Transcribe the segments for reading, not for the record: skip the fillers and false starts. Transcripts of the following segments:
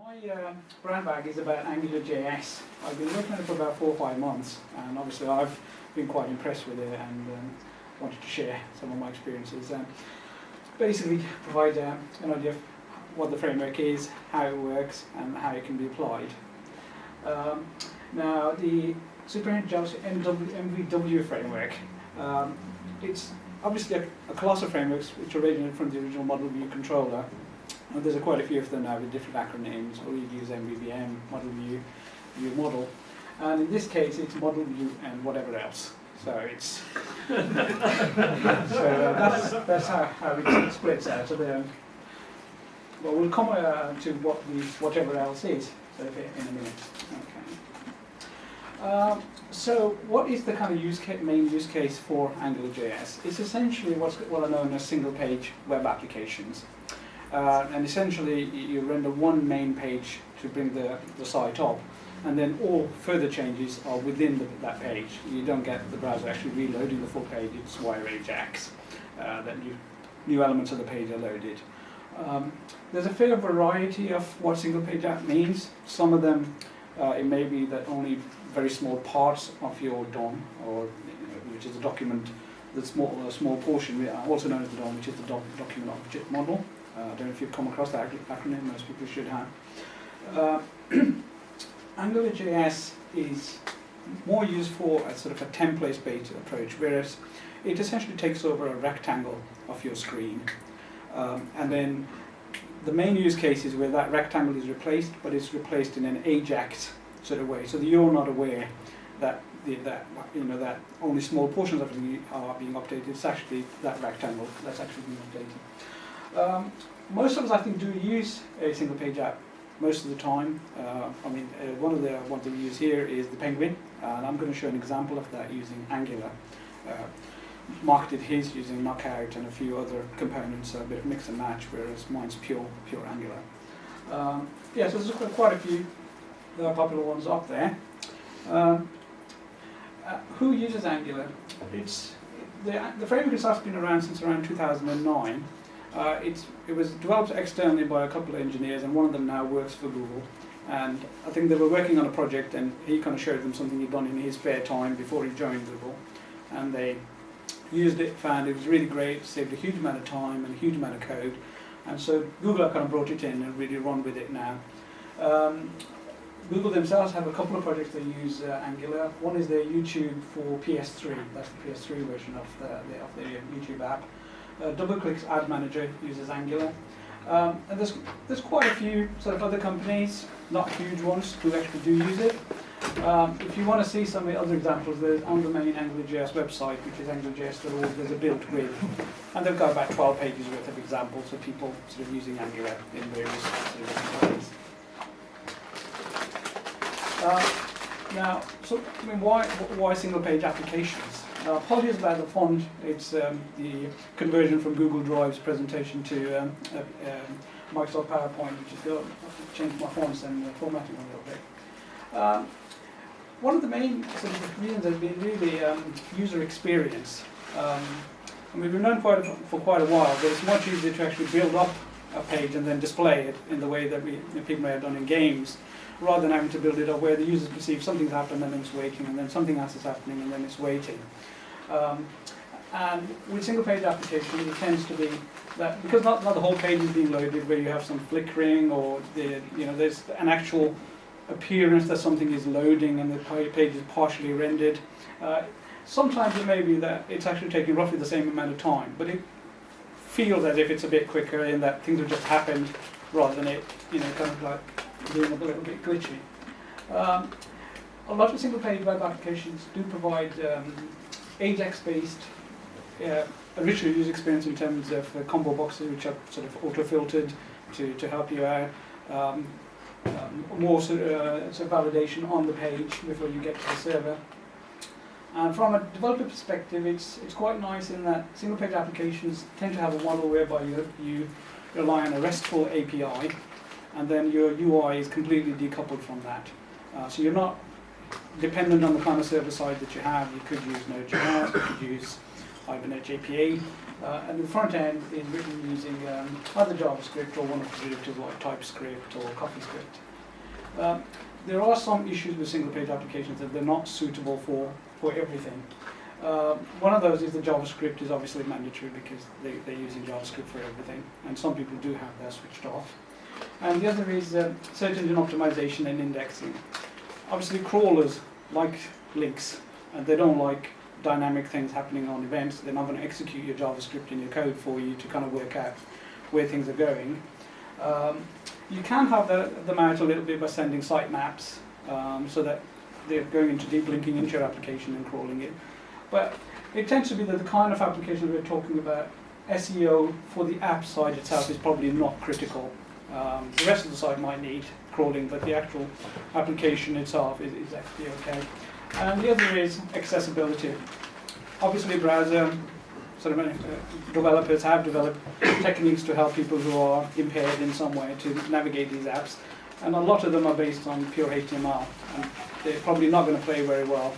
My brand bag is about AngularJS. I've been working on it for about 4 or 5 months, and obviously I've been quite impressed with it and wanted to share some of my experiences. Basically provide an idea of what the framework is, how it works, and how it can be applied. Now, the Superintendent JavaScript MVW framework, it's obviously a class of frameworks which originated from the original model view controller. And there's quite a few of them now with different acronyms. Or you use MVVM, model view, view model. And in this case, it's model view and whatever else. So it's that's how it splits out. So well, we'll come to what the whatever else is in a minute. Okay. So what is the kind of main use case for AngularJS? It's essentially what are known as single-page web applications. And essentially, you render one main page to bring the site up, and then all further changes are within that page. You don't get the browser actually reloading the full page, it's via Ajax that new elements of the page are loaded. There's a fair variety of what single-page app means. Some of them, it may be that only very small parts of your DOM, or which is a document, the small portion, also known as the DOM, which is the document object model. I don't know if you've come across that acronym, most people should have. AngularJS is more used for a sort of a template-based approach, whereas it essentially takes over a rectangle of your screen. And then the main use case is where that rectangle is replaced, but it's replaced in an Ajax sort of way, so that you're not aware that that only small portions of it are being updated. It's actually that rectangle that's actually being updated. Most of us, I think, do use a single-page app most of the time. One of the ones that we use here is the Penguin, and I'm going to show an example of that using Angular. Marketed his using Knockout and a few other components, a bit of mix and match, whereas mine's pure Angular. So there's quite a few popular ones up there. Who uses Angular? The framework has been around since around 2009. It was developed externally by a couple of engineers, and one of them now works for Google. And I think they were working on a project, and he kind of showed them something he'd done in his spare time before he joined Google. And they used it, found it was really great, saved a huge amount of time and a huge amount of code. And so Google kind of brought it in and really run with it now. Google themselves have a couple of projects that use Angular. One is their YouTube for PS3. That's the PS3 version of the YouTube app. DoubleClick's ad manager uses Angular. And there's quite a few sort of other companies, not huge ones, who actually do use it. If you want to see some of the other examples, there's on the main AngularJS website, which is angularjs.org, there's a built with. And they've got about 12 pages worth of examples of people sort of using Angular in various sort of different ways. Why single-page applications? Apologies about the font. It's the conversion from Google Drive's presentation to Microsoft PowerPoint, which is good. I've changed my fonts and formatting a little bit. One of the main sort of reasons has been really user experience. We've known for quite a while that it's much easier to actually build up a page and then display it in the way that people may have done in games, rather than having to build it up where the users perceive something's happened and then it's waiting, and then something else is happening and then it's waiting. And with single-page applications, it tends to be that because not the whole page is being loaded, where you have some flickering or there's an actual appearance that something is loading and the page is partially rendered. Sometimes it may be that it's actually taking roughly the same amount of time, but it feels as if it's a bit quicker in that things have just happened rather than it, kind of like being a little bit glitchy. A lot of single-page web applications do provide Ajax-based a richer user experience in terms of combo boxes, which are sort of auto-filtered to help you out. More sort of validation on the page before you get to the server. And from a developer perspective, it's quite nice in that single-page applications tend to have a model whereby you rely on a RESTful API, and then your UI is completely decoupled from that. So you're not dependent on the kind of server side that you have. You could use Node.js, you could use Hibernate JPA, and the front end is written using either JavaScript or one of the derivatives like TypeScript or CoffeeScript. There are some issues with single-page applications that they're not suitable for everything. One of those is the JavaScript is obviously mandatory because they're using JavaScript for everything, and some people do have that switched off. And the other is search engine optimization and indexing. Obviously, crawlers like links, and they don't like dynamic things happening on events. They're not going to execute your JavaScript in your code for you to kind of work out where things are going. You can have them out a little bit by sending sitemaps so that they're going into deep linking into your application and crawling it. But it tends to be that the kind of applications we're talking about, SEO for the app side itself is probably not critical. The rest of the site might need crawling, but the actual application itself is actually okay. And the other is accessibility. Obviously, browser developers have developed techniques to help people who are impaired in some way to navigate these apps, and a lot of them are based on pure HTML, and they're probably not going to play very well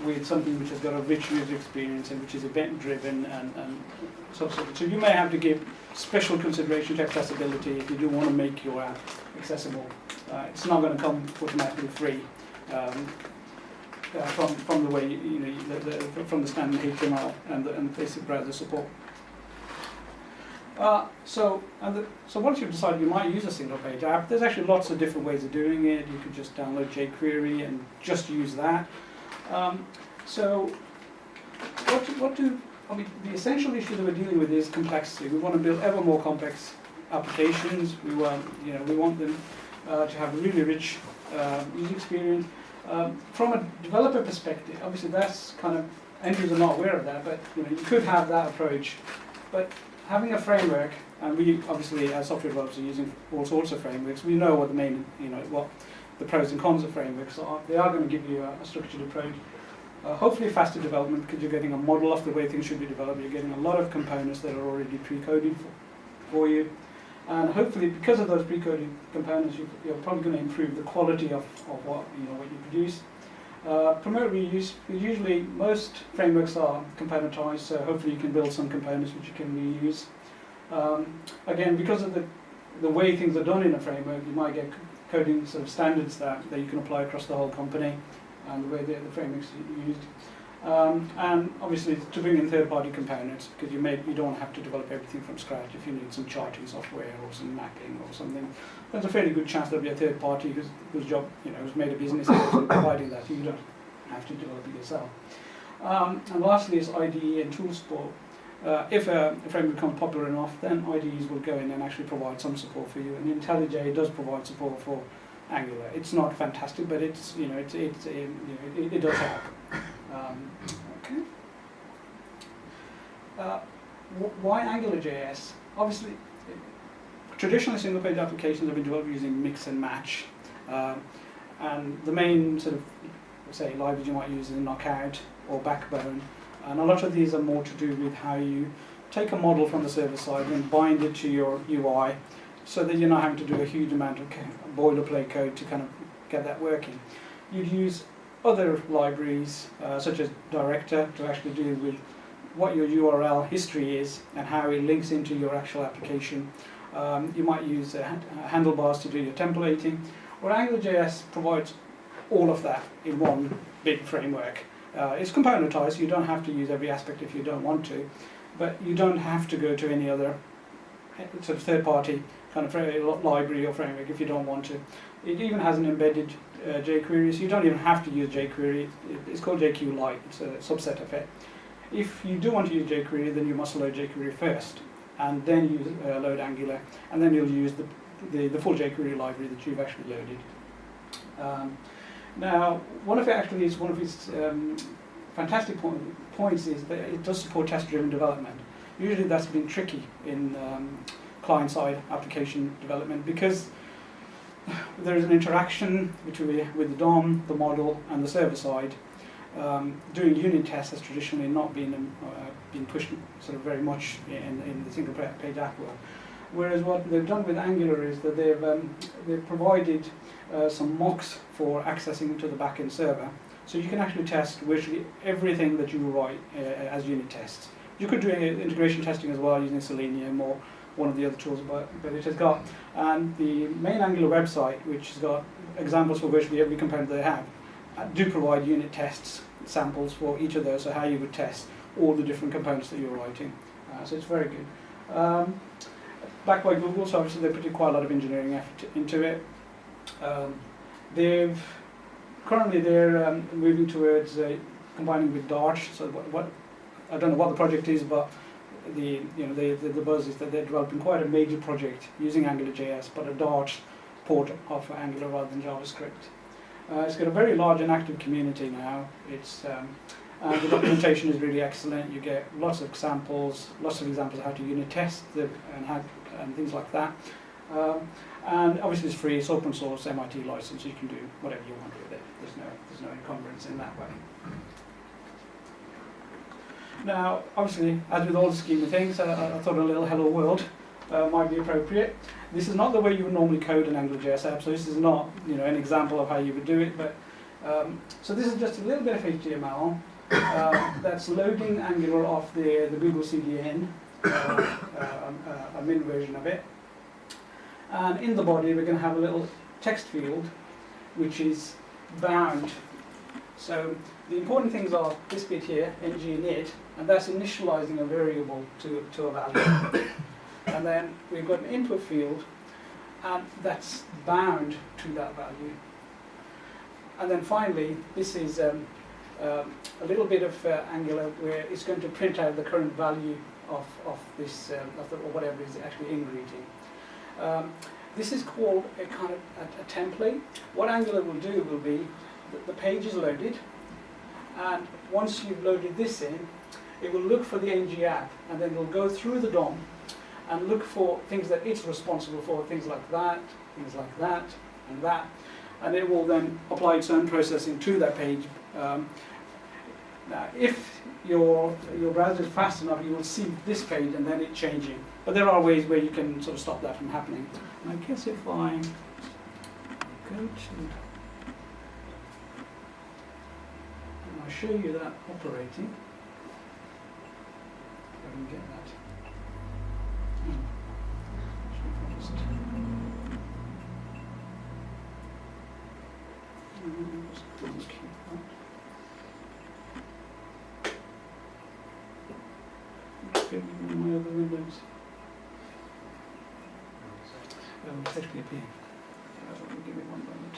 with something which has got a rich user experience and which is event-driven and so you may have to give special consideration to accessibility if you do want to make your app accessible. It's not going to come automatically free from the way from the standard HTML and the basic browser support. So once you've decided you might use a single-page app, there's actually lots of different ways of doing it. You could just download jQuery and just use that. The essential issue that we're dealing with is complexity. We want to build ever more complex applications. We want them to have a really rich user experience. From a developer perspective, obviously that's kind of, end users are not aware of that, but you could have that approach. But having a framework, and we obviously as software developers are using all sorts of frameworks, we know what the main, what the pros and cons of frameworks are. They are going to give you a structured approach. Hopefully faster development because you're getting a model of the way things should be developed. You're getting a lot of components that are already pre-coded for you. And hopefully because of those pre-coded components, you're probably going to improve the quality of what you produce. Promote reuse. Usually most frameworks are componentized, so hopefully you can build some components which you can reuse. Again, because of the way things are done in a framework, you might get coding sort of standards that you can apply across the whole company and the way the frameworks are used. And obviously to bring in third-party components because you don't have to develop everything from scratch. If you need some charting software or some mapping or something, there's a fairly good chance there'll be a third party whose job has made a business of providing that. You don't have to develop it yourself. And lastly is IDE and tool support. If a framework becomes popular enough, then IDEs will go in and actually provide some support for you. And IntelliJ does provide support for Angular. It's not fantastic, but it does help. Okay. Why AngularJS? Obviously, traditionally single-page applications have been developed using mix and match, and the main sort of libraries you might use is Knockout or Backbone, and a lot of these are more to do with how you take a model from the server side and bind it to your UI, so that you're not having to do a huge amount of boilerplate code to kind of get that working. You'd use other libraries, such as Director, to actually deal with what your URL history is and how it links into your actual application. You might use handlebars to do your templating, or AngularJS provides all of that in one big framework. It's componentized, you don't have to use every aspect if you don't want to, but you don't have to go to any other sort of third-party kind of library or framework if you don't want to. It even has an embedded jQuery, so you don't even have to use jQuery. It's called JQLite, it's a subset of it. If you do want to use jQuery, then you must load jQuery first, and then load Angular, and then you'll use the full jQuery library that you've actually loaded. Now, one of its fantastic points is that it does support test-driven development. Usually that's been tricky in client-side application development because there is an interaction with the DOM, the model, and the server side. Doing unit tests has traditionally not been pushed sort of very much in the single-page app world. Whereas what they've done with Angular is that they've provided some mocks for accessing to the backend server, so you can actually test virtually everything that you write as unit tests You could do integration testing as well using Selenium or one of the other tools, but it has got, and the main Angular website, which has got examples for virtually every component they have, do provide unit tests, samples for each of those, so how you would test all the different components that you're writing. So it's very good. Backed by Google, so obviously they put quite a lot of engineering effort into it. Currently they're moving towards combining with Dart. So what I don't know what the project is, but the buzz is that they're developing quite a major project using AngularJS, but a Dart port of Angular rather than JavaScript. It's got a very large and active community now. It's the documentation is really excellent. You get lots of examples of how to unit test and things like that. And obviously it's free. It's open source, MIT license. So you can do whatever you want with it. There's no encumbrance in that way. Now, obviously, as with all the scheme of things, I thought a little hello world might be appropriate. This is not the way you would normally code an AngularJS app, so this is not an example of how you would do it. But so this is just a little bit of HTML that's loading Angular off the Google CDN, a min version of it. And in the body, we're going to have a little text field, which is bound. So the important things are this bit here, ng-init, and that's initializing a variable to a value. And then we've got an input field, and that's bound to that value. And then finally, this is a little bit of Angular where it's going to print out the current value of this, or whatever is actually in greeting. This is called a kind of a template. What Angular will do will be that the page is loaded, and once you've loaded this in, it will look for the ng app, and then it will go through the DOM and look for things that it's responsible for, things like that, and that, and it will then apply its own processing to that page. Now, if your browser is fast enough, you will see this page and then it changing. But there are ways where you can sort of stop that from happening. And I guess if I go to, and I'll show you that operating, if I can get that. My other windows. It's actually up here. Give me one moment.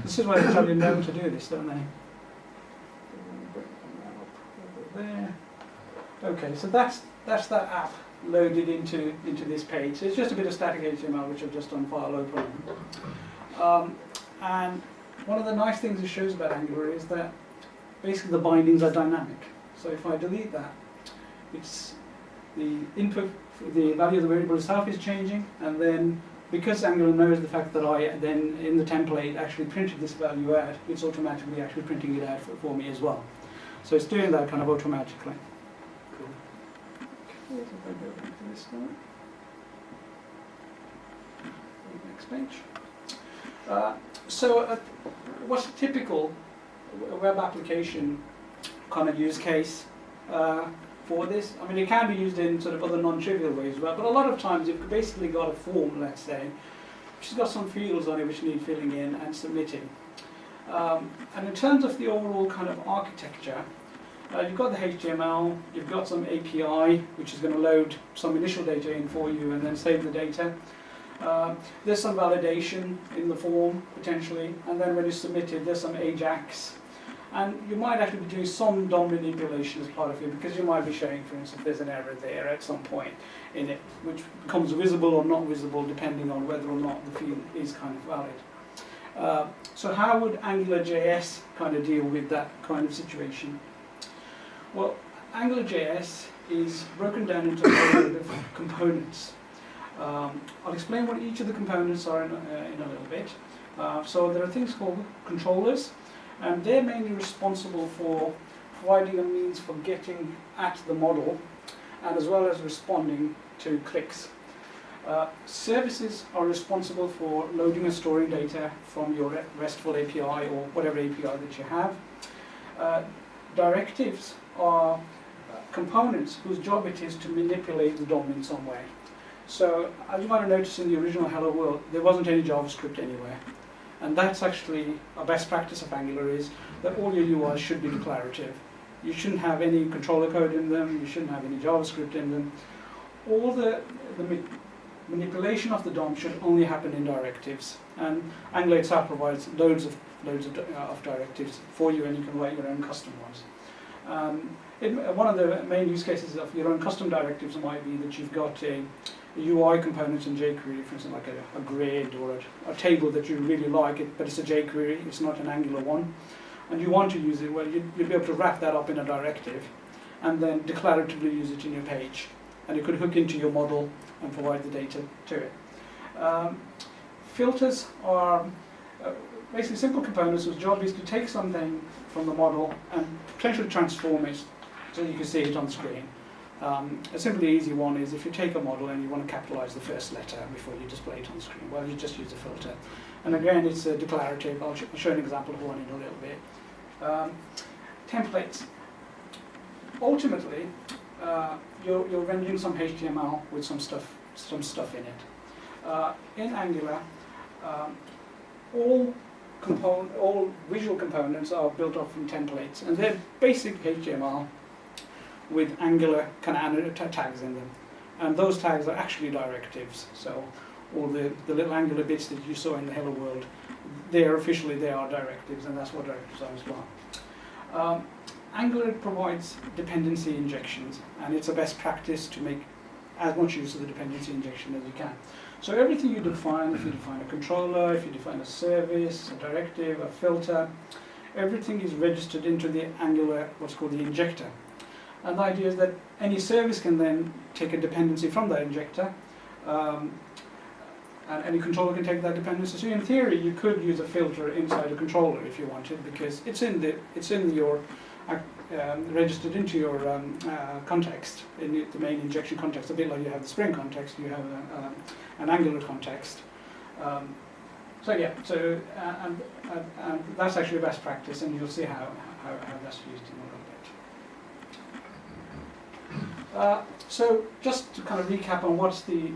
This is why they tell you never to do this, don't they? There. Okay, so that's that app loaded into this page. So it's just a bit of static HTML which I've just done file open. And one of the nice things it shows about Angular is that basically the bindings are dynamic. So if I delete that, it's the input, the value of the variable itself is changing, and then because Angular knows the fact that I then in the template actually printed this value out, it's automatically actually printing it out for me as well. So it's doing that kind of automatically. Cool. Okay, so if I go back to this one, next page. What's a typical web application kind of use case for this? I mean, it can be used in sort of other non-trivial ways as well, but a lot of times you've basically got a form, let's say, which has got some fields on it which need filling in and submitting. And in terms of the overall kind of architecture, you've got the HTML, you've got some API which is going to load some initial data in for you and then save the data. There's some validation in the form, potentially, and then when it's submitted, there's some AJAX. And you might actually be doing some DOM manipulation as part of it, because you might be showing, for instance, if there's an error there at some point in it, which becomes visible or not visible depending on whether or not the field is kind of valid. So how would AngularJS kind of deal with that kind of situation? Well, AngularJS is broken down into a lot of components. I'll explain what each of the components are in a little bit. So there are things called controllers, and they're mainly responsible for providing a means for getting at the model, and as well as responding to clicks. Services are responsible for loading and storing data from your RESTful API or whatever API that you have. Directives are components whose job it is to manipulate the DOM in some way. So, as you might have noticed in the original Hello World, there wasn't any JavaScript anywhere. And that's actually a best practice of Angular, is that all your UIs should be declarative. You shouldn't have any controller code in them, you shouldn't have any JavaScript in them. All the manipulation of the DOM should only happen in directives. And Angular itself provides loads of directives for you, and you can write your own custom ones. One of the main use cases of your own custom directives might be that you've got a UI component in jQuery, for instance, like a grid or a table that you really like, but it's a jQuery, it's not an Angular one, and you want to use it. Well, you'd be able to wrap that up in a directive and then declaratively use it in your page, and you could hook into your model and provide the data to it. Filters are basically simple components whose job is to take something from the model and potentially transform it so you can see it on the screen. A simply easy one is if you take a model and you want to capitalize the first letter before you display it on the screen, well, you just use a filter. And again, it's a declarative. I'll show an example of one in a little bit. Templates. Ultimately, you're rendering some HTML with some stuff in it. In Angular, all visual components are built up from templates, and they're basic HTML with Angular kind of tags in them, and those tags are actually directives. So all the little Angular bits that you saw in the Hello World, they are directives, and that's what directives are as well. Angular provides dependency injections, and it's a best practice to make as much use of the dependency injection as you can. So everything you define, if you define a controller, if you define a service, a directive, a filter, everything is registered into the Angular, what's called the injector. And the idea is that any service can then take a dependency from that injector, and any controller can take that dependency. So in theory, you could use a filter inside a controller if you wanted, because it's in your registered into your context, in the main injection context. A bit like you have the Spring context, you have an Angular context. So yeah, and that's actually a best practice, and you'll see how that's used in a little bit. So just to kind of recap on what's the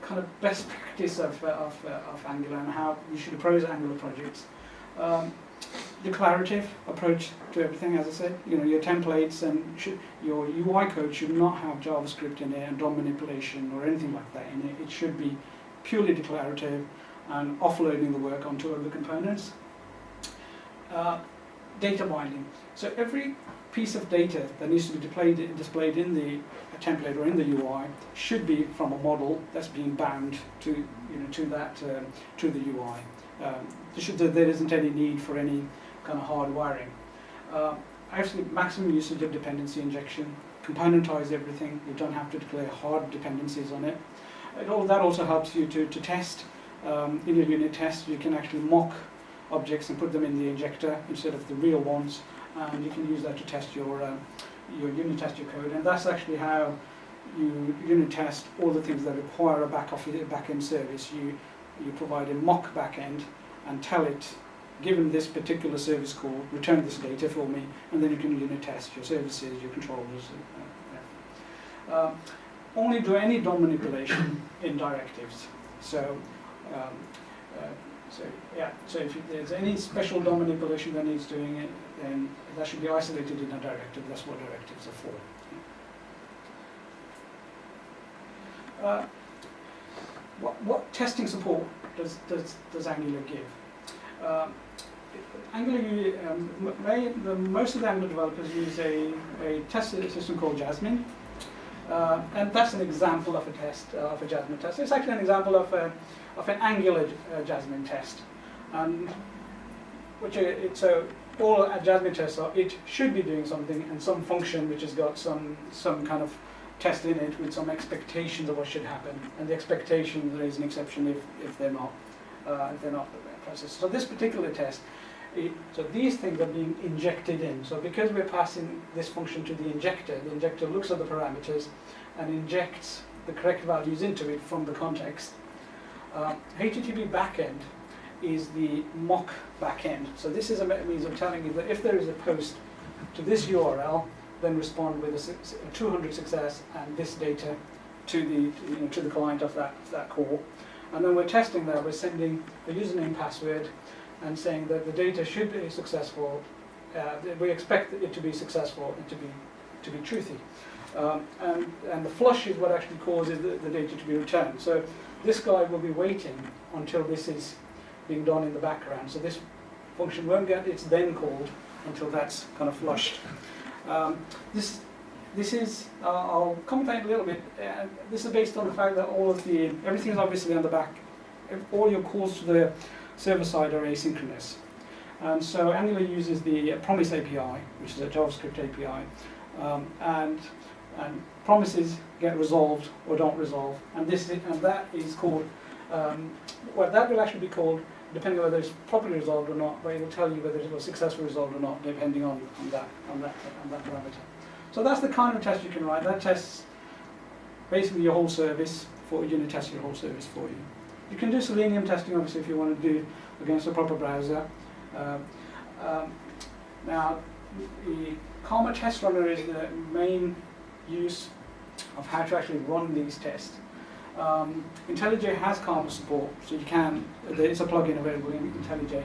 kind of best practice of Angular and how you should approach Angular projects. Declarative approach to everything, as I said. Your templates and your UI code should not have JavaScript in it and DOM manipulation or anything like that in it. It should be purely declarative and offloading the work onto other components. Data binding. So every piece of data that needs to be displayed in the template or in the UI should be from a model that's being bound to to the UI. There isn't any need for any kind of hard wiring. Actually, maximum usage of dependency injection, componentize everything. You don't have to declare hard dependencies on it. That also helps you to test. In your unit test, you can actually mock objects and put them in the injector instead of the real ones, and you can use that to test your unit test your code. And that's actually how you unit test all the things that require a back-end service. You provide a mock backend and tell it, given this particular service call, return this data for me, and then you can unit test your services, your controllers. Only do any DOM manipulation in directives. So if there's any special DOM manipulation that needs doing it, then that should be isolated in a directive. That's what directives are for. What testing support does Angular give? Most of the Angular developers use a test system called Jasmine, and that's an example of a Jasmine test. It's actually an example of an Angular Jasmine test, all Jasmine tests are, it should be doing something, and some function which has got some kind of test in it with some expectations of what should happen, and the expectation there is an exception if they're not processed. So this particular test, so these things are being injected in. So because we're passing this function to the injector looks at the parameters and injects the correct values into it from the context. HTTP backend is the mock backend. So this is a means of telling you that if there is a post to this URL, then respond with a 200 success and this data to the client of that call. And then we're testing that. We're sending the username, password, and saying that the data should be successful. We expect it to be successful and to be truthy. And the flush is what actually causes the data to be returned. So this guy will be waiting until this is being done in the background. So this function won't get its then called until that's kind of flushed. This is, I'll comment a little bit. This is based on the fact that everything is obviously on the back. All your calls to the server side are asynchronous. And so Angular uses the promise API, which is a JavaScript API, and promises get resolved or don't resolve. And that is called, well, that will actually be called, depending on whether it's properly resolved or not, but it will tell you whether it was successfully resolved or not, depending on that parameter. So that's the kind of test you can write. That tests basically your whole service for unit tests your whole service for you. You can do Selenium testing, obviously, if you want to do against a proper browser. Now, the Karma test runner is the main use of how to actually run these tests. IntelliJ has Karma support, so you can. It's a plugin available in IntelliJ.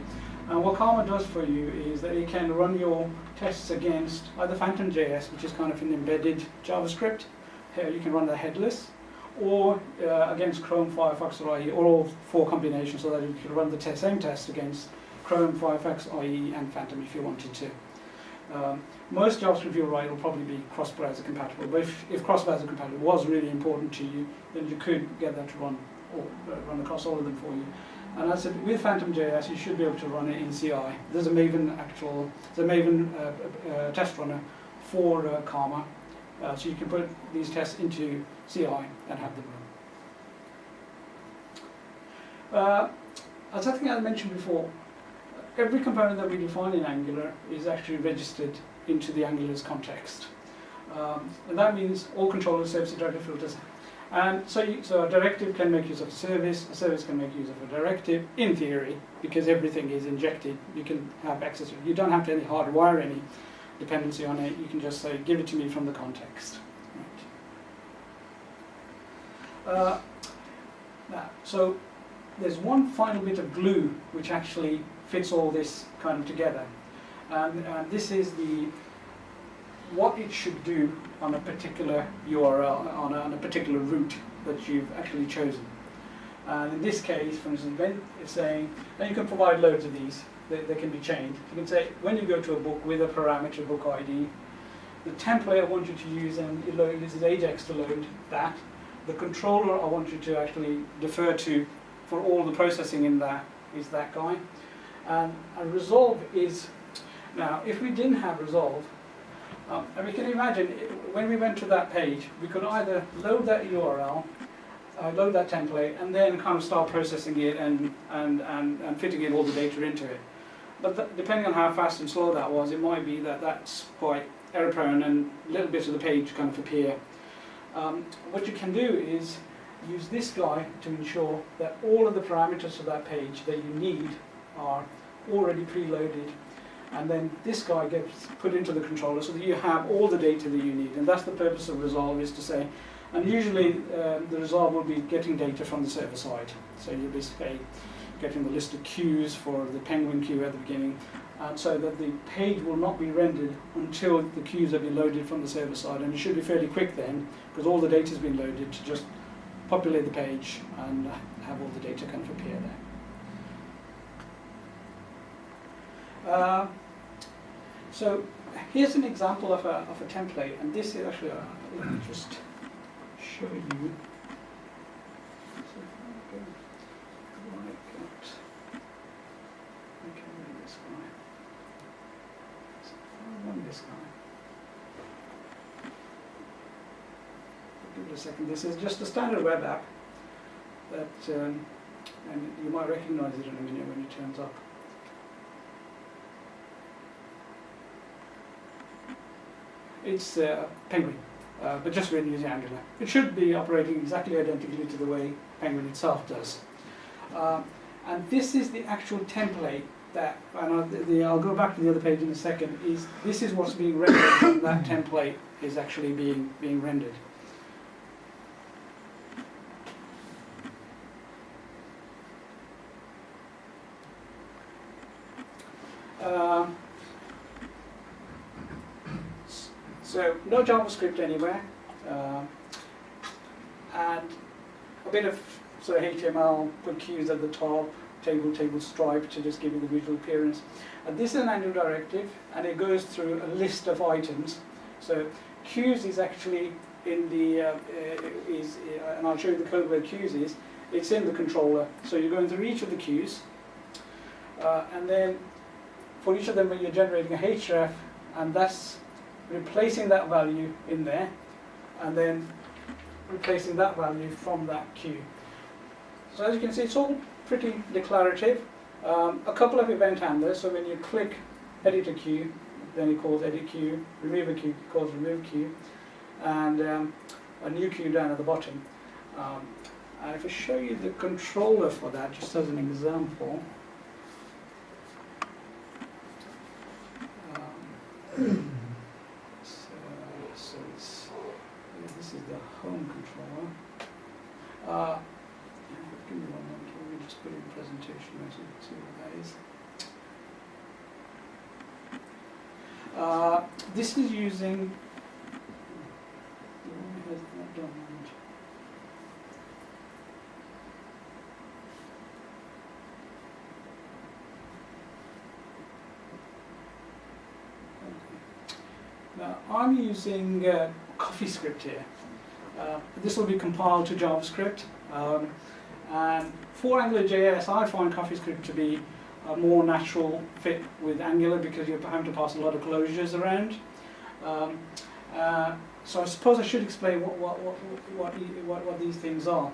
And what Karma does for you is that it can run your tests against either Phantom.js, which is kind of an embedded JavaScript. Here you can run that headless, or against Chrome, Firefox, or IE, or all four combinations, so that you can run the same test against Chrome, Firefox, IE, and Phantom if you wanted to. Most JavaScript you'll write will probably be cross-browser compatible, but if cross-browser compatible was really important to you, then you could get that to run across all of them for you. And as I said, with Phantom.js, you should be able to run it in CI. There's a Maven test runner for Karma, so you can put these tests into CI and have them run. As I think I mentioned before, every component that we define in Angular is actually registered into the Angular's context. And that means all controllers, services, directive filters. And so a directive can make use of a service can make use of a directive, in theory, because everything is injected. You can have access to it. You don't have to hardwire any dependency on it. You can just say, give it to me from the context. Right. Now, so there's one final bit of glue which actually fits all this kind of together. And this is what it should do on a particular URL, on a particular route that you've actually chosen. And in this case, for instance, when it's saying, then you can provide loads of these, they can be chained. You can say, when you go to a book with a parameter book ID, the template I want you to use, and it uses Ajax to load that. The controller I want you to actually defer to for all the processing in that is that guy. And resolve is, now if we didn't have resolve, and we can imagine when we went to that page, we could either load that URL, load that template, and then kind of start processing it and fitting in all the data into it. But depending on how fast and slow that was, it might be that that's quite error prone and little bits of the page kind of appear. What you can do is use this guy to ensure that all of the parameters of that page that you need are already preloaded, and then this guy gets put into the controller so that you have all the data that you need. And that's the purpose of resolve, is to say, and usually the resolve will be getting data from the server side. So you'll be getting the list of queues for the Penguin queue at the beginning, so that the page will not be rendered until the queues have been loaded from the server side. And it should be fairly quick then, because all the data has been loaded, to just populate the page and have all the data kind of appear there. So here's an example of a template, and this is actually, let me just show you. this guy. Give it a second. This is just a standard web app that, and you might recognize it in a minute when it turns up. It's Penguin, but just really using Angular. It should be operating exactly identically to the way Penguin itself does. And this is the actual template that, and I'll go back to the other page in a second, this is what's being rendered, and that template is actually being rendered. So no JavaScript anywhere, and a bit of sort of HTML, put queues at the top, table stripe to just give you the visual appearance. And this is an Angular directive, and it goes through a list of items. So queues is actually in the and I'll show you the code where queues is. It's in the controller. So you're going through each of the queues, and then for each of them you're generating a href, and that's replacing that value in there, and then replacing that value from that queue. So as you can see, it's all pretty declarative. A couple of event handlers, so when you click edit a queue, then it calls edit queue, remove a queue, it calls remove queue, and a new queue down at the bottom. And if I show you the controller for that, just as an example, this is the home controller. Give me one moment, let me just put it in presentation so you can see what that is. This is using, why has that done that? Now, I'm using CoffeeScript here. This will be compiled to JavaScript. And for AngularJS, I find CoffeeScript to be a more natural fit with Angular because you're having to pass a lot of closures around. So I suppose I should explain what these things are.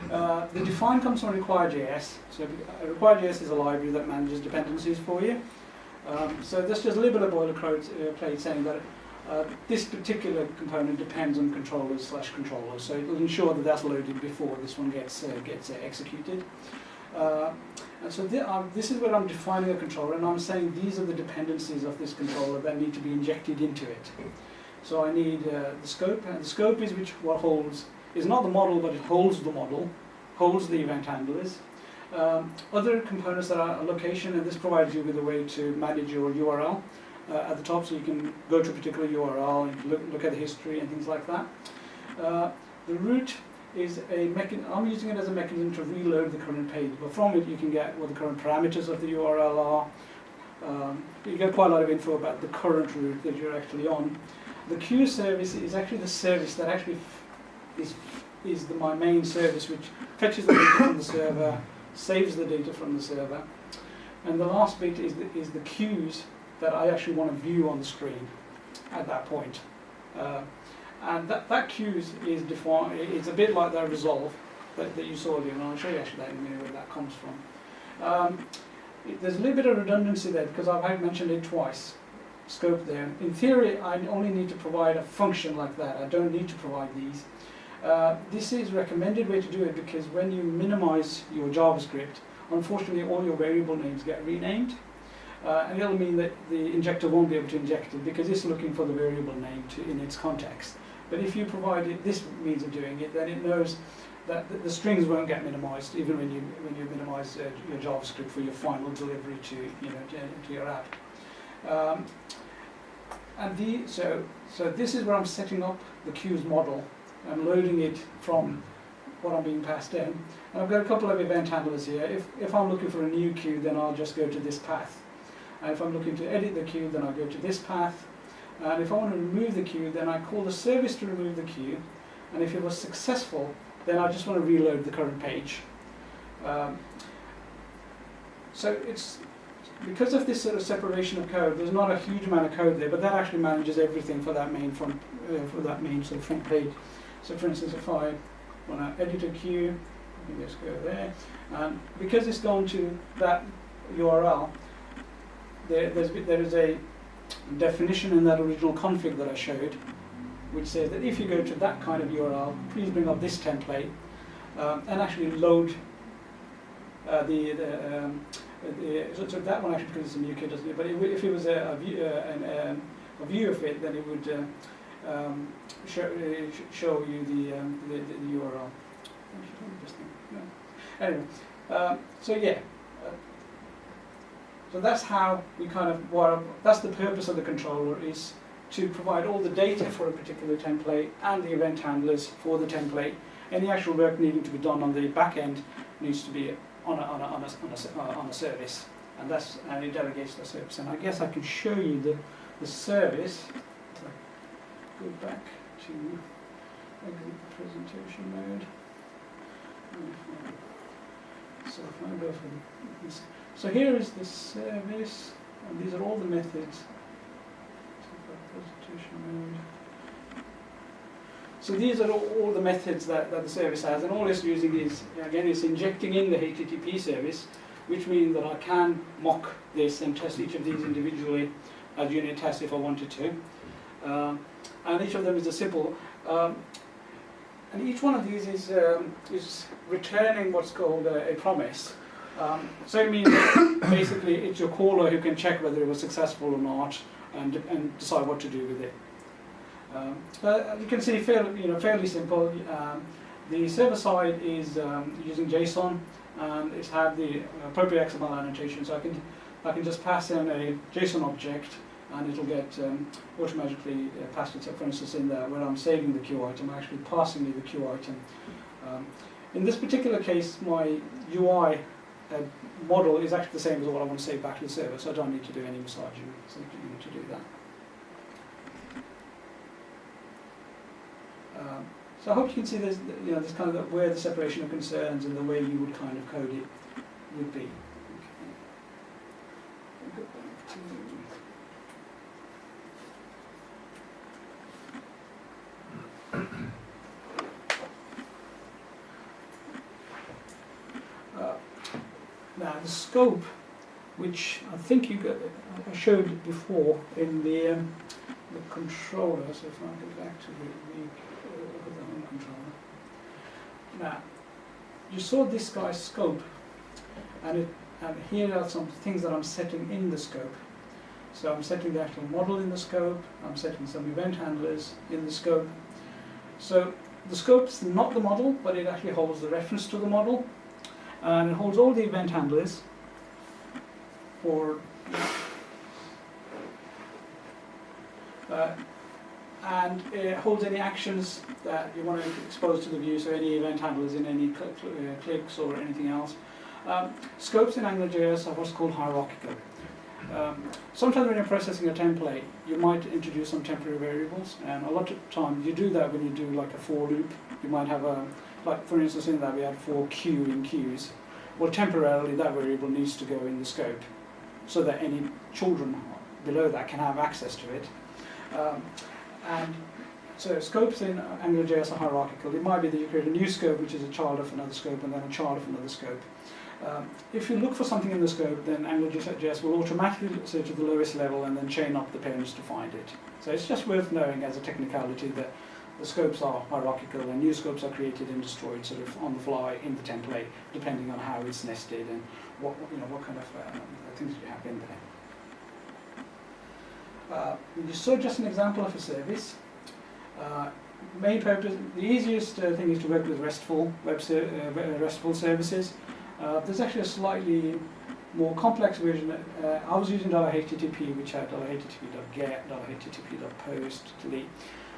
The define comes from require.js. So require.js is a library that manages dependencies for you. So there's just a little bit of boilerplate saying that this particular component depends on controllers/controllers. So it will ensure that that's loaded before this one gets executed. And so this is where I'm defining a controller, and I'm saying these are the dependencies of this controller that need to be injected into it. So I need the scope, and the scope is what holds, is not the model, but it holds the model, holds the event handlers. Other components that are a location, and this provides you with a way to manage your URL at the top, so you can go to a particular URL and look at the history and things like that. The root is I'm using it as a mechanism to reload the current page, but from it you can get what the current parameters of the URL are. You get quite a lot of info about the current route that you're actually on. The queue service is actually the service that actually is my main service, which fetches the data from the server, saves the data from the server, and the last bit is the queues that I actually want to view on the screen at that point. And that queues is defined, it's a bit like that resolve that you saw earlier, and I'll show you actually that in a minute where that comes from. There's a little bit of redundancy there because I've mentioned it twice, scope there. In theory, I only need to provide a function like that. I don't need to provide these. This is a recommended way to do it because when you minimize your JavaScript, unfortunately all your variable names get renamed. And it'll mean that the injector won't be able to inject it because it's looking for the variable name in its context. But if you provide it this means of doing it, then it knows that the strings won't get minimized even when you minimize your JavaScript for your final delivery to your app. So this is where I'm setting up the queues model. I'm loading it from what I'm being passed in. And I've got a couple of event handlers here. If I'm looking for a new queue, then I'll just go to this path. And if I'm looking to edit the queue, then I'll go to this path. And if I want to remove the queue, then I call the service to remove the queue. And if it was successful, then I just want to reload the current page. So it's because of this sort of separation of code, there's not a huge amount of code there, but that actually manages everything for that main front, sort of front page. So for instance, if I want to edit a queue, I can just go there, and because it's gone to that URL, there is a definition in that original config that I showed, which says that if you go to that kind of URL, please bring up this template and actually load so that one actually, because it's in UK, doesn't it? But if it was a view of it, then it would show you the URL. Anyway, so yeah. So that's how we kind of, that's the purpose of the controller, is to provide all the data for a particular template and the event handlers for the template. Any actual work needing to be done on the back end needs to be on a service, and it delegates the service. And I guess I can show you the service. Go back to the presentation mode. So if I go for this. So here is the service, and these are all the methods. So these are all the methods that the service has, and all it's using is, again, it's injecting in the HTTP service, which means that I can mock this and test each of these individually as unit tests if I wanted to. And each of them is a simple. And each one of these is returning what's called a promise. So it means that basically it's your caller who can check whether it was successful or not and decide what to do with it. You can see fairly simple. The server side is using JSON, and it's had the appropriate XML annotation. So I can just pass in a JSON object, and it'll get automatically passed itself. For instance, in there where I'm saving the queue item, I'm actually passing me the queue item. In this particular case, my UI model is actually the same as what I want to save back to the server, so I don't need to do any massaging to do that. So I hope you can see there's kind of where the separation of concerns and the way you would kind of code it would be. Okay. Go back to now the scope, which I think I showed it before in the controller. So if I go back to the home controller. Now you saw this guy's scope, and here are some things that I'm setting in the scope. So I'm setting the actual model in the scope. I'm setting some event handlers in the scope. So the scope's not the model, but it actually holds the reference to the model. And it holds all the event handlers for and it holds any actions that you want to expose to the view, so any event handlers in any clicks or anything else. Scopes in AngularJS are what's called hierarchical. Sometimes when you're processing a template, you might introduce some temporary variables, and a lot of times you do that when you do like a for loop. You might have like for instance in that we had for queue in queues. Well, temporarily that variable needs to go in the scope so that any children below that can have access to it. And so scopes in AngularJS are hierarchical. It might be that you create a new scope which is a child of another scope and then a child of another scope. If you look for something in the scope, then AngularJS will automatically search at the lowest level and then chain up the parents to find it. So it's just worth knowing as a technicality that the scopes are hierarchical and new scopes are created and destroyed sort of on the fly in the template, depending on how it's nested and what kind of things you have in there. You saw just an example of a service. Main purpose, the easiest thing is to work with RESTful RESTful services. There's actually a slightly more complex version. I was using $HTTP, which had $HTTP.get, $HTTP.post, delete.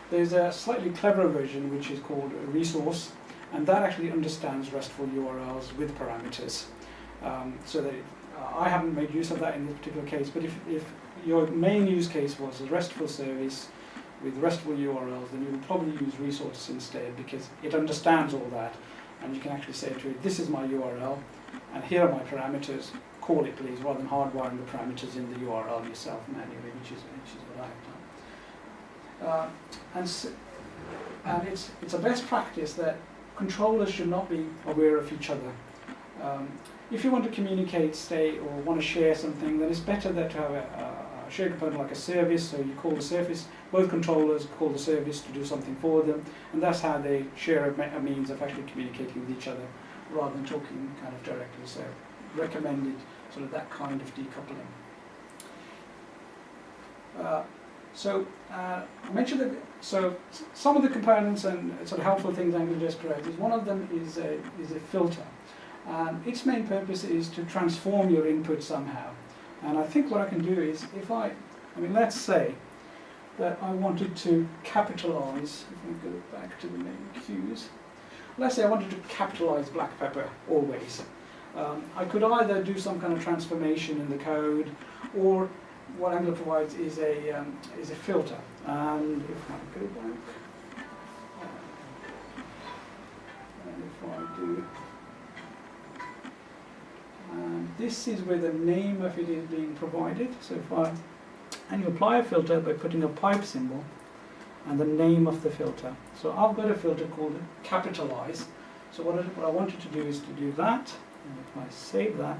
There's a slightly cleverer version which is called a resource, and that actually understands RESTful URLs with parameters. So that I haven't made use of that in this particular case, but if your main use case was a RESTful service with RESTful URLs, then you would probably use resources instead, because it understands all that, and you can actually say to it, this is my URL, and here are my parameters, call it, please, rather than hardwiring the parameters in the URL yourself manually, which is what I've done. And it's a best practice that controllers should not be aware of each other. If you want to communicate, say, or want to share something, then it's better that to have a shared component like a service, so you call the service, both controllers call the service to do something for them, and that's how they share a means of actually communicating with each other, rather than talking kind of directly. So recommended sort of that kind of decoupling. I mentioned that, so some of the components and sort of helpful things AngularJS provides is one of them is a filter. And its main purpose is to transform your input somehow. And I think what I can do is, let's say that I wanted to capitalize, if we go back to the main cues, let's say I wanted to capitalize black pepper always. I could either do some kind of transformation in the code, or what Angular provides is a filter. And if I go back, and if I do, this is where the name of it is being provided. So and you apply a filter by putting a pipe symbol and the name of the filter. So I've got a filter called capitalize. So what I wanted to do is to do that, and if I save that,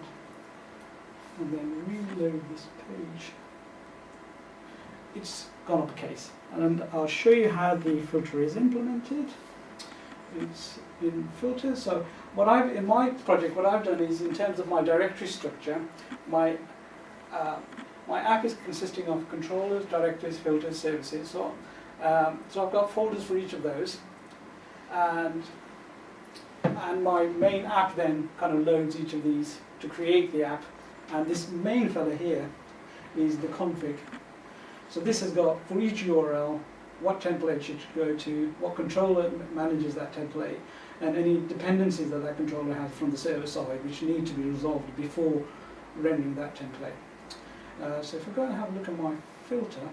and then reload this page, it's gone uppercase. And I'll show you how the filter is implemented. It's in filters. So in my project, what I've done is, in terms of my directory structure, my app is consisting of controllers, directories, filters, services, so on. So I've got folders for each of those, and my main app then kind of loads each of these to create the app. And this main fella here is the config. So this has got, for each URL, what template should go to, what controller manages that template, and any dependencies that controller has from the server side, which need to be resolved before rendering that template. So if I go and have a look at my filter,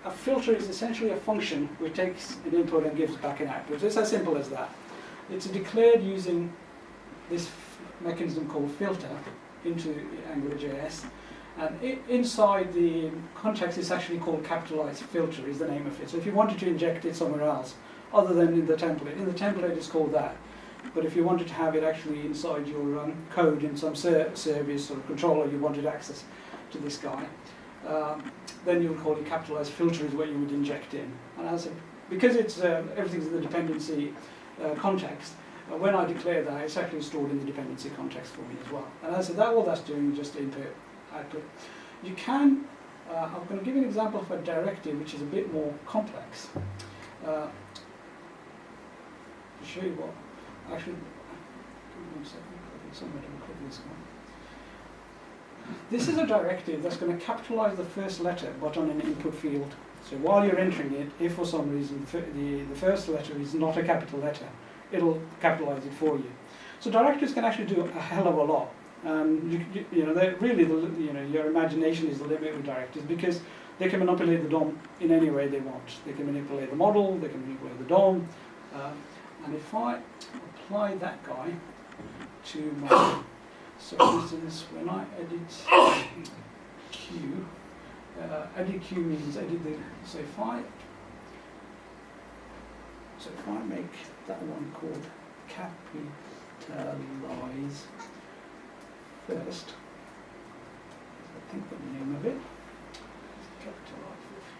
a filter is essentially a function which takes an input and gives back an output. It's as simple as that. It's declared using this mechanism called filter into AngularJS. And inside the context, it's actually called capitalized filter is the name of it. So if you wanted to inject it somewhere else, other than in the template it's called that. But if you wanted to have it actually inside your code in some service or controller, you wanted access to this guy, then you would call it capitalized filter is what you would inject in. And as because it's everything's in the dependency context, when I declare that, it's actually stored in the dependency context for me as well. And as I said, all that's doing is just input. Output. You can, I'm going to give you an example of a directive which is a bit more complex. To show you what, actually, give me 1 second, I think somewhere to record this one. This is a directive that's going to capitalize the first letter but on an input field. So while you're entering it, if for some reason the first letter is not a capital letter, it'll capitalize it for you. So directives can actually do a hell of a lot. Your imagination is the limit with directives, because they can manipulate the DOM in any way they want. They can manipulate the model, they can manipulate the DOM, and if I apply that guy to my, so for instance, when I edit Q, edit Q means edit the, so if I make that one called capitalize first, I think the name of it,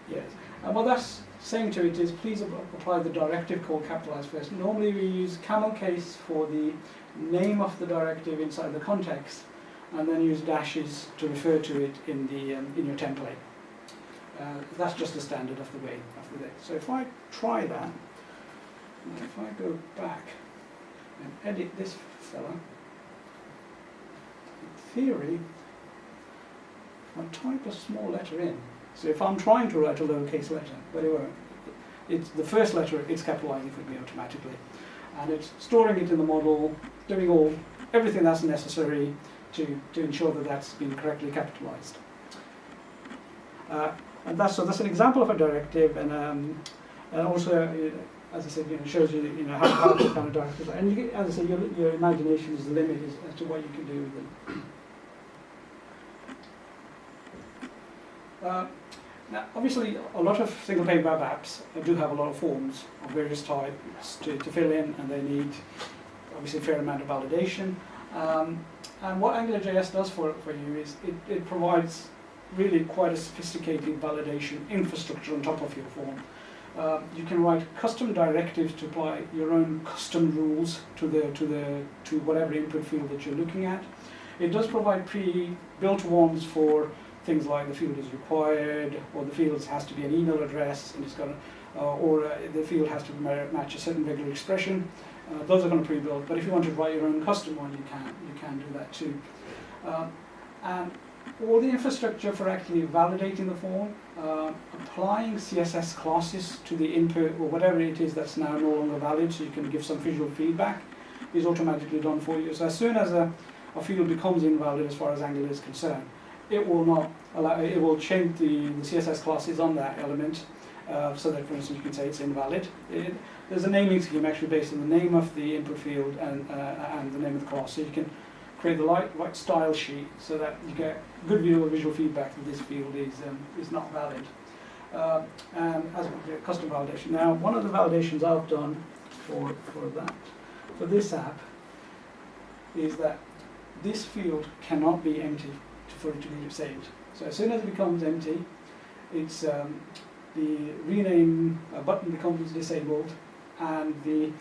yes, and what that's saying to it is, please apply the directive called capitalize first. Normally we use camel case for the name of the directive inside the context, and then use dashes to refer to it in your template. That's just the standard of the way of the day. So if I try that, and if I go back and edit this fella, in theory, if I type a small letter in, so if I'm trying to write a lowercase letter, but it won't, it's the first letter, it's capitalizing for me automatically. And it's storing it in the model, doing everything that's necessary to ensure that that's been correctly capitalized. And that's an example of a directive, and And also, as I said, it shows you, how powerful kind of directives are. And you get, as I said, your imagination is the limit as to what you can do with them. Now, obviously, a lot of single-page web apps do have a lot of forms of various types to fill in, and they need, obviously, a fair amount of validation. And what AngularJS does for you is it provides really quite a sophisticated validation infrastructure on top of your form. You can write custom directives to apply your own custom rules to whatever input field that you're looking at. It does provide pre-built ones for things like the field is required, or the field has to be an email address, and it's got, the field has to match a certain regular expression. Those are going to pre-built, but if you want to write your own custom one, you can do that too. And all the infrastructure for actually validating the form, applying CSS classes to the input or whatever it is that's now no longer valid, so you can give some visual feedback, is automatically done for you. So as soon as a field becomes invalid as far as Angular is concerned, it will not allow. It will change the CSS classes on that element, so that, for instance, you can say it's invalid. There's a naming scheme actually based on the name of the input field and the name of the class, so you can create the right style sheet so that you get good visual feedback that this field is not valid. And as with custom validation. Now, one of the validations I've done for this app is that this field cannot be empty for it to be saved. So as soon as it becomes empty, it's the rename button becomes disabled, and the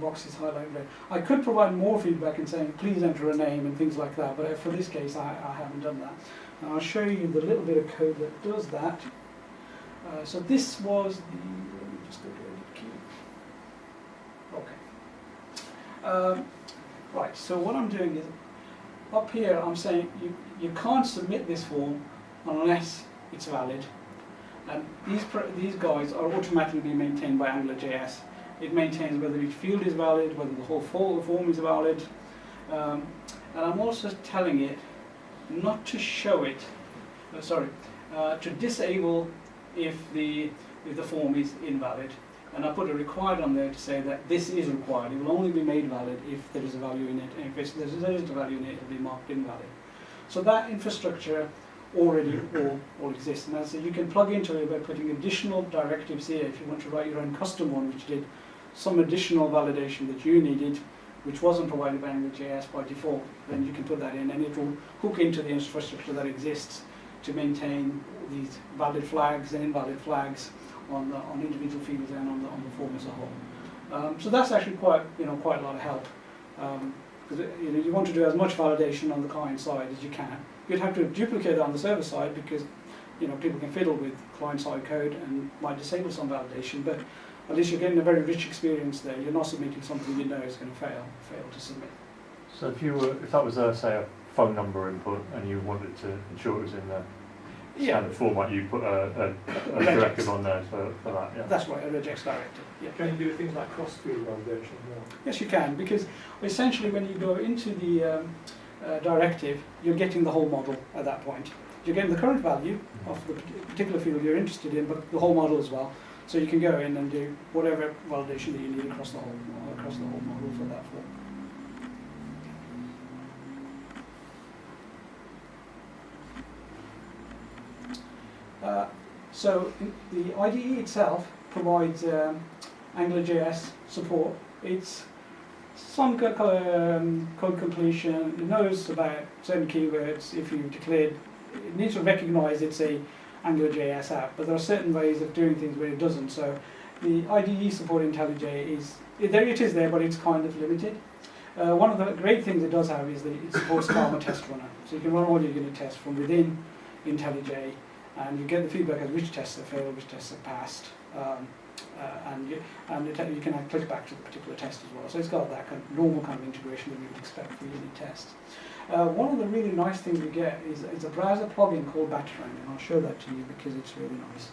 box is highlighted red. I could provide more feedback in saying please enter a name and things like that, but for this case I haven't done that. And I'll show you the little bit of code that does that. So this was the, let me just go to edit key. Okay. Right, so what I'm doing is, up here I'm saying you can't submit this form unless it's valid. And these guys are automatically maintained by AngularJS. It maintains whether each field is valid, whether the whole form is valid. And I'm also telling it not to show it, to disable if the form is invalid. And I put a required on there to say that this is required. It will only be made valid if there is a value in it. And if there isn't a value in it, it will be marked invalid. So that infrastructure already all exists. And so you can plug into it by putting additional directives here if you want to write your own custom one, which did some additional validation that you needed, which wasn't provided by AngularJS by default. Then you can put that in, and it will hook into the infrastructure that exists to maintain these valid flags and invalid flags on individual fields and on the form as a whole. So that's actually quite a lot of help, because you want to do as much validation on the client side as you can. You'd have to duplicate it on the server side because people can fiddle with client side code and might disable some validation, but at least you're getting a very rich experience there. You're not submitting something you know is going to fail to submit. So if that was say a phone number input and you wanted to ensure it was in the standard format, you put a directive on there for that. Yeah. That's right, a regex directive. Yeah. Can you do things like cross-field validation as well? Yes, you can, because essentially when you go into the directive, you're getting the whole model at that point. You're getting the current value of the particular field you're interested in, but the whole model as well. So you can go in and do whatever validation that you need across the whole model for that form. So the IDE itself provides AngularJS support. It's some code completion. It knows about certain keywords. If you've declared, it needs to recognize it's a AngularJS app, but there are certain ways of doing things where it doesn't. So the IDE support in IntelliJ is there, but it's kind of limited. One of the great things it does have is that it supports Karma Test Runner. So you can run all your unit tests from within IntelliJ, and you get the feedback as which tests have failed, which tests have passed, and you can click back to the particular test as well. So it's got that kind of normal kind of integration that we would expect for unit tests. One of the really nice things we get is a browser plugin called Batarang, and I'll show that to you because it's really nice.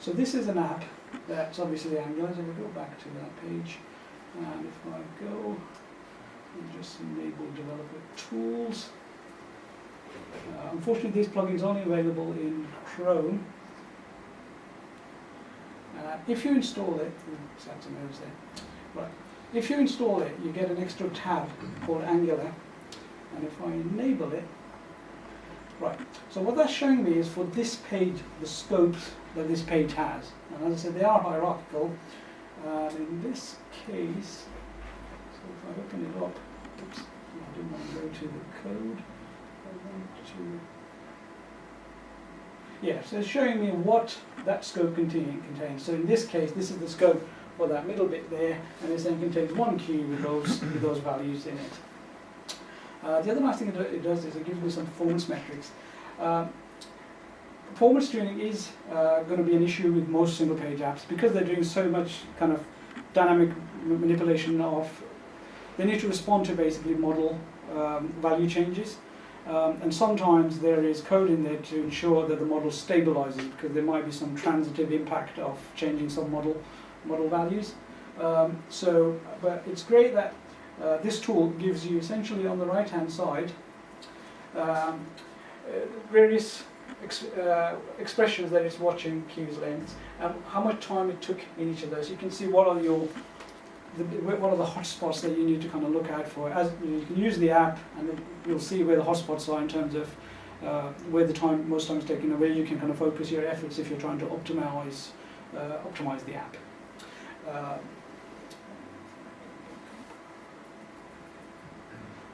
So this is an app that's obviously Angular. So we'll go back to that page, and if I go and just enable developer tools. Unfortunately, these plugins are only available in Chrome, If you install it, set some errors there. Right. If you install it, you get an extra tab called Angular, and if I enable it, right. So what that's showing me is for this page, the scopes that this page has. And as I said, they are hierarchical. In this case, so if I open it up, oops, I didn't want to go to the code. I want to. Yeah, so it's showing me what that scope contains. So in this case, this is the scope for that middle bit there, and it then contains one queue with those values in it. The other nice thing it does is it gives me some performance metrics. Performance tuning is going to be an issue with most single-page apps because they're doing so much kind of dynamic manipulation of. They need to respond to basically model value changes. And sometimes there is code in there to ensure that the model stabilizes because there might be some transitive impact of changing some model values. But it's great that this tool gives you essentially on the right-hand side various expressions that it's watching queues lengths and how much time it took in each of those. You can see what are the hotspots that you need to kind of look out for. As you can use the app, and then you'll see where the hotspots are in terms of where the time most times taken, and where you can kind of focus your efforts if you're trying to optimize the app.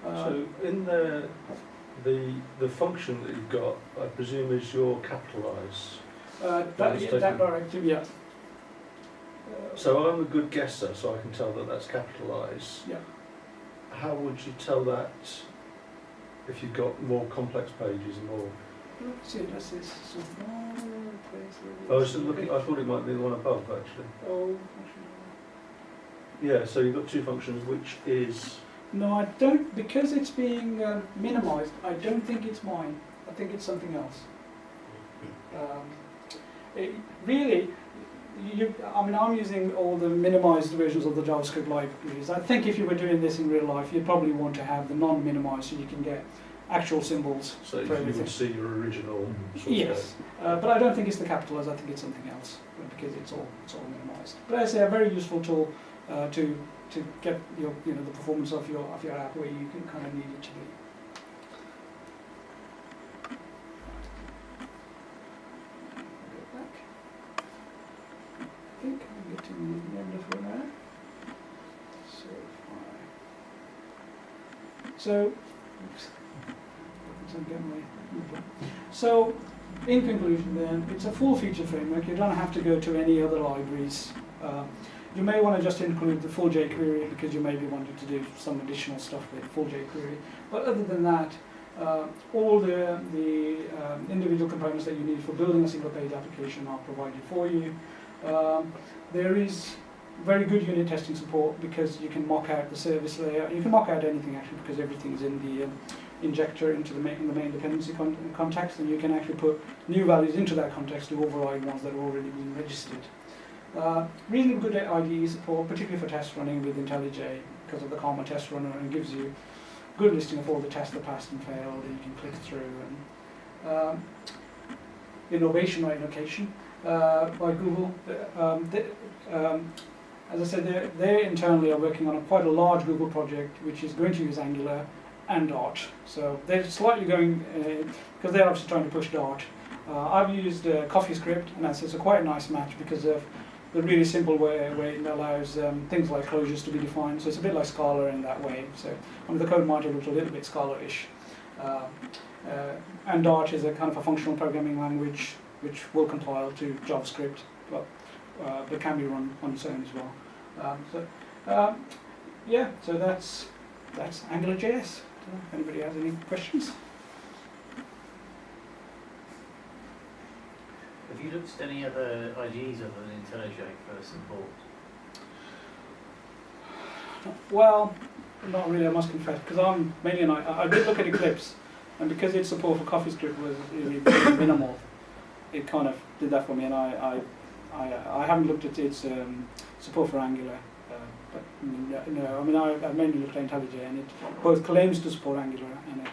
So in the function that you've got, I presume is your capitalize. That directive, yeah. So I'm a good guesser, so I can tell that that's capitalised. Yeah. How would you tell that if you've got more complex pages and more? Let's see, that's this small place. I was looking. I thought it might be the one above actually. Oh. Yeah. So you've got two functions, which is. No, I don't. Because it's being minimised. I don't think it's mine. I think it's something else. Really. I'm using all the minimized versions of the JavaScript libraries. I think if you were doing this in real life, you'd probably want to have the non-minimized so you can get actual symbols So for you everything. would see your original. Yes, but I don't think it's the capitalized. I think it's something else because it's all minimized. But as I say, a very useful tool to get the performance of your app where you can kind of need it to be. I think I'm getting the end of it now. So, in conclusion then, it's a full-featured framework. You don't have to go to any other libraries. You may want to just include the full jQuery because you may be wanting to do some additional stuff with full jQuery. But other than that, all the individual components that you need for building a single-page application are provided for you. There is very good unit testing support because you can mock out the service layer. You can mock out anything actually because everything's in the injector into the main dependency context, and you can actually put new values into that context to override ones that are already being registered. Reasonably good IDE support, particularly for test running with IntelliJ because of the Karma test runner, and it gives you good listing of all the tests that passed and failed, and you can click through. And innovation or invocation by Google. As I said, they internally are working on quite a large Google project which is going to use Angular and Dart. So they're slightly going, because they're obviously trying to push Dart. I've used CoffeeScript, and that's quite a nice match because of the really simple way it allows things like closures to be defined. So it's a bit like Scala in that way. So the code might have looked a little bit Scala-ish. And Dart is a kind of a functional programming language which will compile to JavaScript, but can be run on its own as well. So that's AngularJS. If anybody has any questions? Have you looked at any other IDEs other than IntelliJ for support? Well, not really, I must confess, because I'm mainly I did look at Eclipse, and because its support for CoffeeScript was really minimal, it kind of did that for me, and I haven't looked at its support for Angular. But no, I've mainly looked at IntelliJ, and it both claims to support Angular and it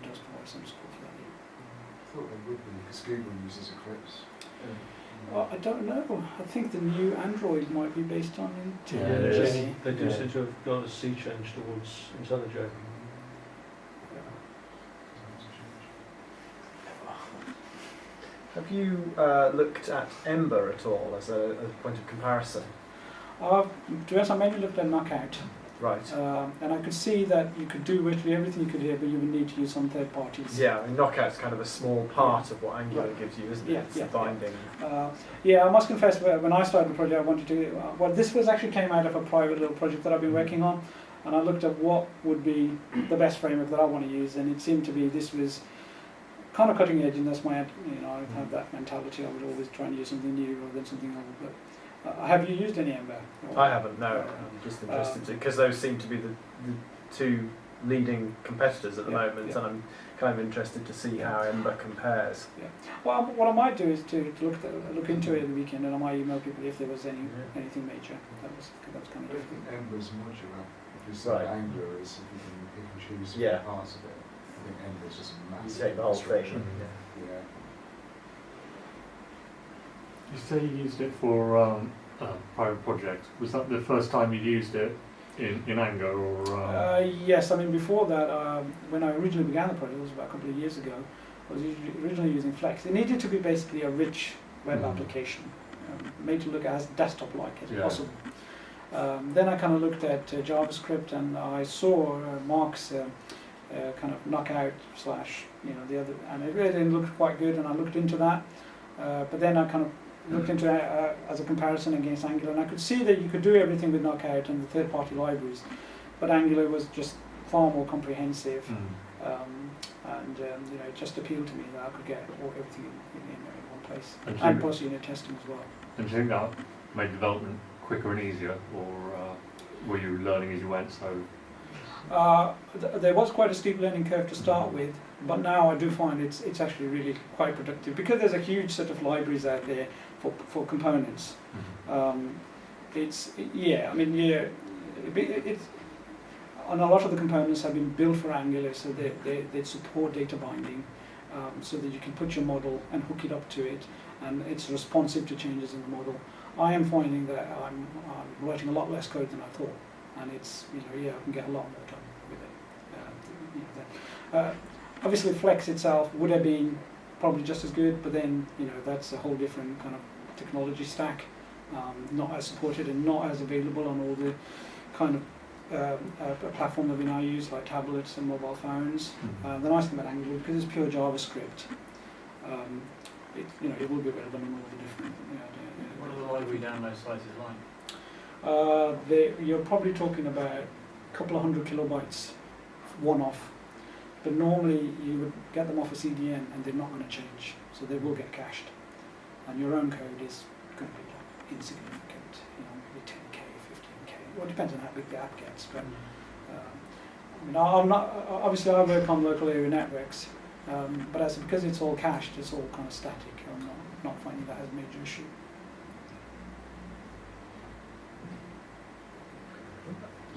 does provide some support for that. I thought they would be because Google uses Eclipse. I don't know. I think the new Android might be based on Yeah, Yeah, it is. they do Yeah. seem to have gone a sea change towards IntelliJ. Have you looked at Ember at all as a point of comparison? To be honest, I mainly looked at Knockout, Right. and I could see that you could do virtually everything you could here, but you would need to use some third parties. Yeah, I mean, Knockout's kind of a small part of what Angular gives you, isn't it? Yeah, It's yeah, the binding. Yeah, I must confess, when I started the project, I wanted to. Well, this was actually came out of a private little project that I've been working on, and I looked at what would be the best framework that I want to use, and it seemed to be this was kind of cutting edge, and that's my, I have that mentality. I would always try and use something new rather than something old. But have you used any Ember? I haven't, no. I'm just interested to, because those seem to be the two leading competitors at the moment, and I'm kind of interested to see how Ember compares. Yeah. Well, what I might do is to look into it at the weekend, and I might email people if there was anything major. That was kind of I different. think Ember is modular. If you say Right. Angular is, if you can pick and choose Yeah. parts of it, I think Ember is just a You massive. take the whole thing. abstraction. Yeah. Yeah. You say you used it for a private project. Was that the first time you used it in Angular, or? Yes, I mean before that, when I originally began the project, it was about a couple of years ago, I was originally using Flex. It needed to be basically a rich web application, made to look as desktop-like as possible. Then I kind of looked at JavaScript, and I saw Mark's kind of Knockout / the other, and it really looked quite good, and I looked into that. But then I kind of looked into it as a comparison against Angular, and I could see that you could do everything with Knockout and the third-party libraries, but Angular was just far more comprehensive, and it just appealed to me that I could get everything in one place, and plus unit testing as well. And do you think that made development quicker and easier, or were you learning as you went? So There was quite a steep learning curve to start with, but now I do find it's actually really quite productive, because there's a huge set of libraries out there for components. It's and a lot of the components have been built for Angular, so they support data binding, so that you can put your model and hook it up to it, and it's responsive to changes in the model. I am finding that I'm writing a lot less code than I thought, and it's I can get a lot more done with it. Obviously, Flex itself would have been probably just as good, but then that's a whole different kind of technology stack, not as supported and not as available on all the kind of platform that we now use, like tablets and mobile phones. The nice thing about Angular, because it's pure JavaScript, it will be available on all the different. What are the library download sizes like? You're probably talking about a couple of 100 kilobytes one-off, but normally you would get them off a CDN and they're not going to change, so they will get cached, and your own code is going to be like insignificant, maybe 10k, 15k. Well, it depends on how big the app gets, but I'm not, obviously I work on local area networks, but because it's all cached, it's all kind of static. I'm not finding that as a major issue.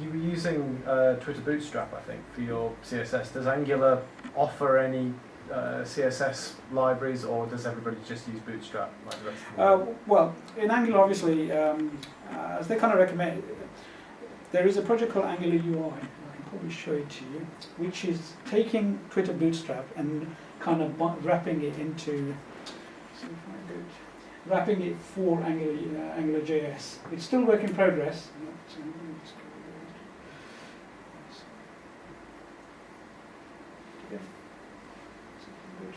You were using Twitter Bootstrap, I think, for your CSS. Does Angular offer any CSS libraries, or does everybody just use Bootstrap like the rest of the world? Well, in Angular, obviously, as they kind of recommend, there is a project called Angular UI. I can probably show it to you, which is taking Twitter Bootstrap and kind of wrapping it into, wrapping it for AngularJS. It's still work in progress.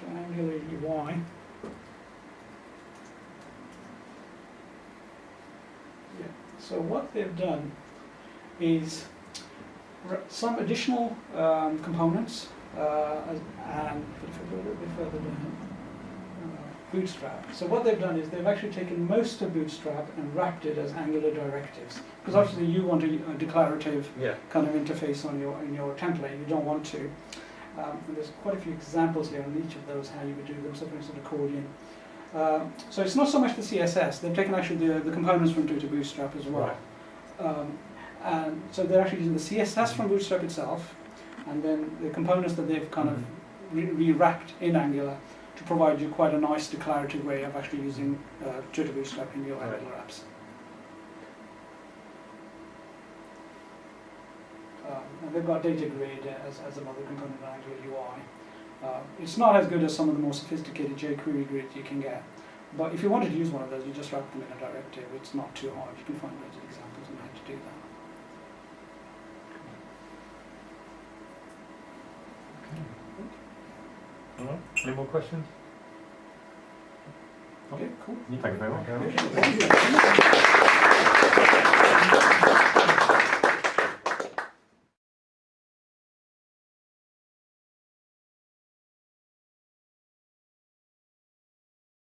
To Angular UI. Yeah. So what they've done is some additional components, and if I go a little bit further down, Bootstrap. So what they've done is they've actually taken most of Bootstrap and wrapped it as Angular directives, because obviously you want a declarative kind of interface on in your template. You don't want to. And there's quite a few examples here on each of those, how you would do them. So for instance, accordion. So it's not so much the CSS. They've taken actually the components from Twitter Bootstrap as well. Right. And so they're actually using the CSS from Bootstrap itself, and then the components that they've kind of re-wrapped in Angular to provide you quite a nice declarative way of actually using Twitter Bootstrap in your Angular apps. And they've got data grid as another component of Angular UI. It's not as good as some of the more sophisticated jQuery grids you can get, but if you wanted to use one of those, you just wrap them in a directive. It's not too hard. You can find loads of examples on how to do that. All right. Any more questions? Okay, cool. Thank you very much. Thank you very much.